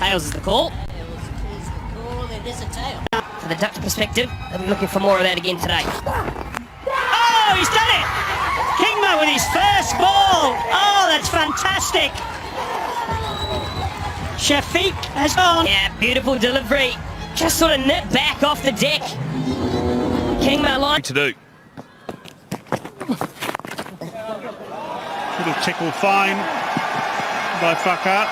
Tails is the call. For the Dutch perspective, they'll be looking for more of that again today. Oh, he's done it! Kingma with his first ball! Oh, that's fantastic! Shafiq has gone. Yeah, beautiful delivery. Just sort of nipped back off the deck. Kingma line. To do. Little tickle fine by Faka,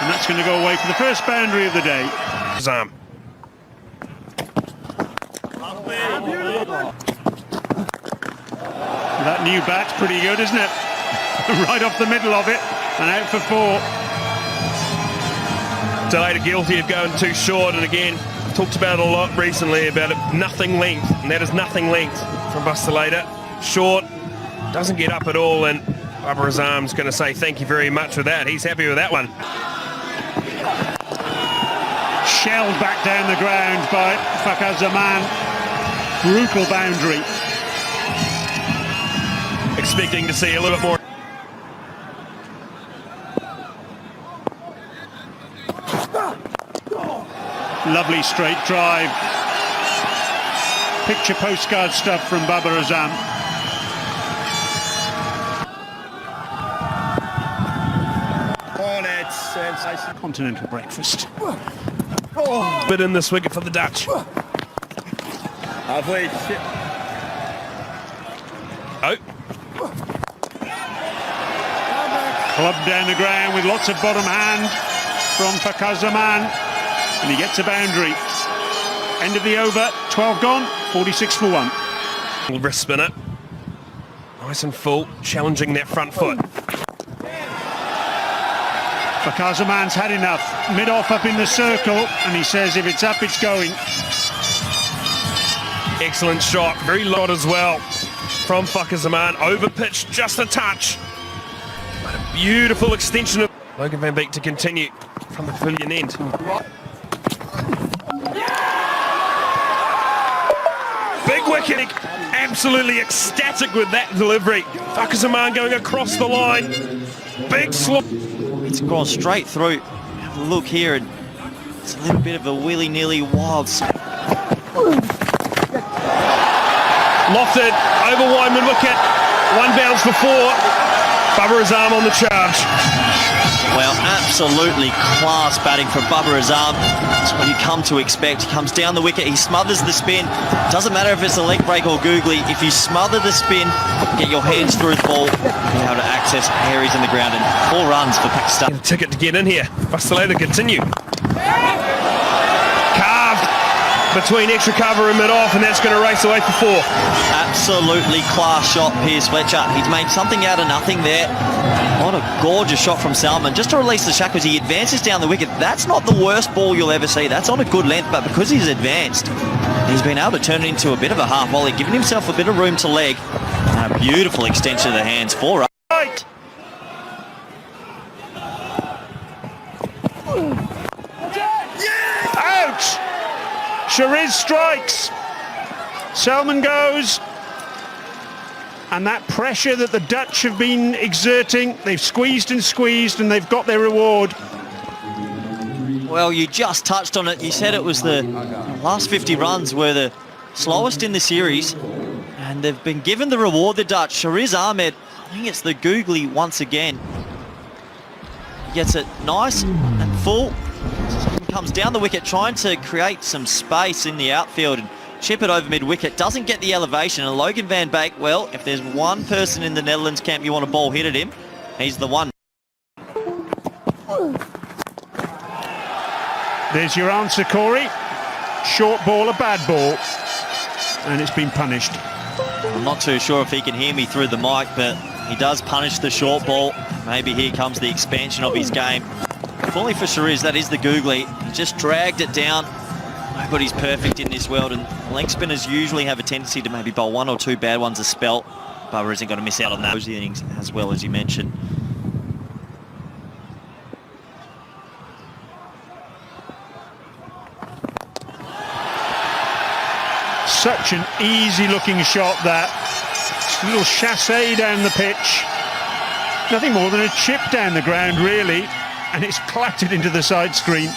and that's going to go away for the first boundary of the day. Azam. That new bat's pretty good, isn't it? Right off the middle of it, and out for 4. Delata guilty of going too short, and again, talked about it a lot recently about it, nothing length, and that is nothing length from Delata. Short, doesn't get up at all, and Babar Azam's going to say thank you very much for that. He's happy with that one. Shelled back down the ground by Faka Zaman. Brutal boundary. Expecting to see a little bit more. Lovely straight drive. Picture postcard stuff from Babar Azam. Continental breakfast. Bit in this wicket for the Dutch. Oh. Clubbed down the ground with lots of bottom hand from Faka Zaman, and he gets a boundary. End of the over, 12 gone, 46 for 1. Wrist spinner. Nice and full, challenging that front foot. Faka Zaman's had enough. Mid-off up in the circle, and he says if it's up, it's going. Excellent shot, very low as well from Faka Zaman. Over pitch, just a touch. But a beautiful extension of Logan van Beek to continue from the pavilion end. Big wicket, absolutely ecstatic with that delivery. Faka Zaman going across the line. Big slot. It's gone straight through. Have a look here, and it's a little bit of a willy-nilly wild. Lofted, over Wyman wicket. One bounce for 4. Babar Azam on the charge. Well, absolutely class batting from Babar Azam. That's what you come to expect. He comes down the wicket, he smothers the spin. Doesn't matter if it's a leg break or googly. If you smother the spin, get your hands through the ball, you're able to access areas in the ground, and 4 runs for Pakistan. A ticket to get in here. Delata continue. Carved between extra cover and mid-off, and that's going to race away for 4. Absolutely class shot, Piers Fletcher. He's made something out of nothing there. What a gorgeous shot from Salman. Just to release the shackles, he advances down the wicket. That's not the worst ball you'll ever see. That's on a good length, but because he's advanced, he's been able to turn it into a bit of a half volley, giving himself a bit of room to leg. And a beautiful extension of the hands. 4 up. Right. Out! Shariz strikes. Salman goes. And that pressure that the Dutch have been exerting, they've squeezed and squeezed, and they've got their reward. Well, you just touched on it. You said it was the last 50 runs were the slowest in the series, and they've been given the reward, the Dutch. Shariz Ahmed, I think it's the googly once again. He gets it nice and full. Comes down the wicket, trying to create some space in the outfield and chip it over mid-wicket. Doesn't get the elevation, and Logan van Beek, well, if there's one person in the Netherlands camp you want a ball hit at him, he's the one. There's your answer, Corey. Short ball, a bad ball. And it's been punished. I'm not too sure if he can hear me through the mic, but he does punish the short ball. Maybe here comes the expansion of his game. Fully for Shariz, that is the googly. He just dragged it down. Nobody's perfect in this world, and leg spinners usually have a tendency to maybe bowl 1 or 2 bad ones a spell. Babar isn't going to miss out on those innings as well, as you mentioned. Such an easy-looking shot, that. Just a little chassé down the pitch. Nothing more than a chip down the ground, really. and it's clattered into the side screen.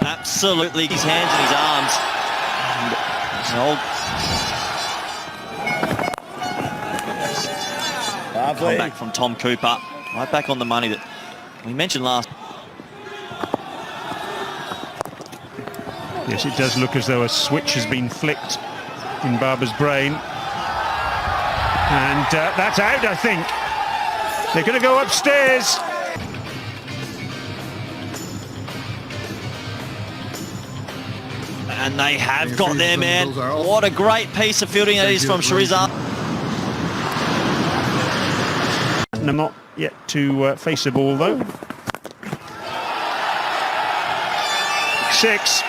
Absolutely, his hands and his arms. And come back from Tom Cooper. Right back on the money that we mentioned last. Yes, it does look as though a switch has been flicked in Babar's brain. And that's out, I think. They're going to go upstairs. And they have got there, man. What a great piece of fielding that is from Sharizar. And I'm not yet to face the ball, though. 6.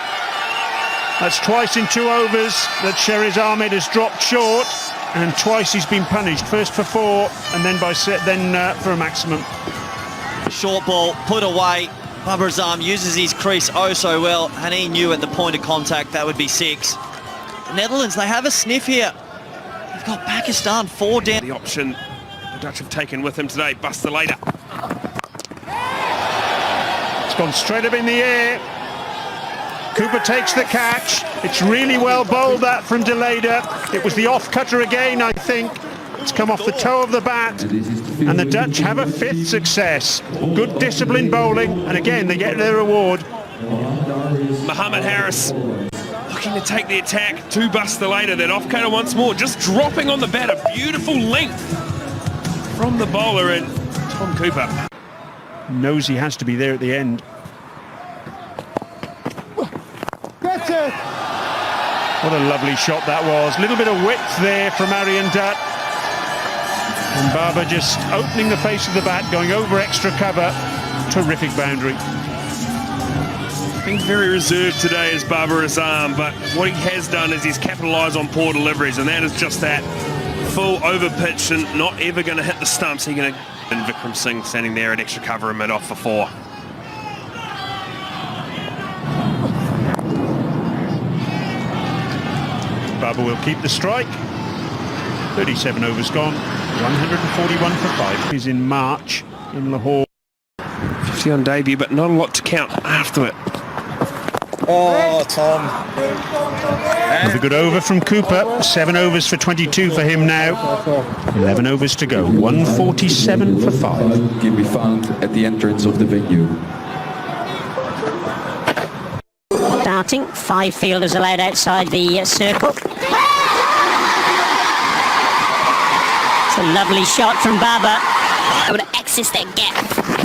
That's twice in 2 overs that Sheriz Ahmed has dropped short, and twice he's been punished. First for 4, and then for a maximum. Short ball put away. Babar Azam uses his crease oh so well, and he knew at the point of contact that would be 6. The Netherlands, they have a sniff here. They've got Pakistan 4 down. The option the Dutch have taken with him today, Buster later. It's gone straight up in the air. Cooper takes the catch. It's really well bowled, that from Deleda. It was the off-cutter again, I think. It's come off the toe of the bat, and the Dutch have a 5th success. Good disciplined bowling, and again they get their reward. Muhammad Harris looking to take the attack to Buster later. That off-cutter once more, just dropping on the bat. A beautiful length from the bowler and Tom Cooper. Knows he has to be there at the end. What a lovely shot that was. A little bit of width there from Aryan Dutt. And Babar just opening the face of the bat, going over extra cover. Terrific boundary. Being very reserved today is Babar Azam, but what he has done is he's capitalised on poor deliveries, and that is just that full over pitch and not ever going to hit the stumps. He's going to... And Vikram Singh standing there at extra cover and mid-off for 4. Babar will keep the strike. 37 overs gone. 141 for 5. He's in March in Lahore. 50 on debut, but not a lot to count after it. Oh, Tom. Another good over from Cooper. 7 overs for 22 for him now. 11 overs to go. 147 for 5. Can be found at the entrance of the venue. Starting, 5 fielders allowed outside the circle. It's a lovely shot from Babar. Able to access that gap.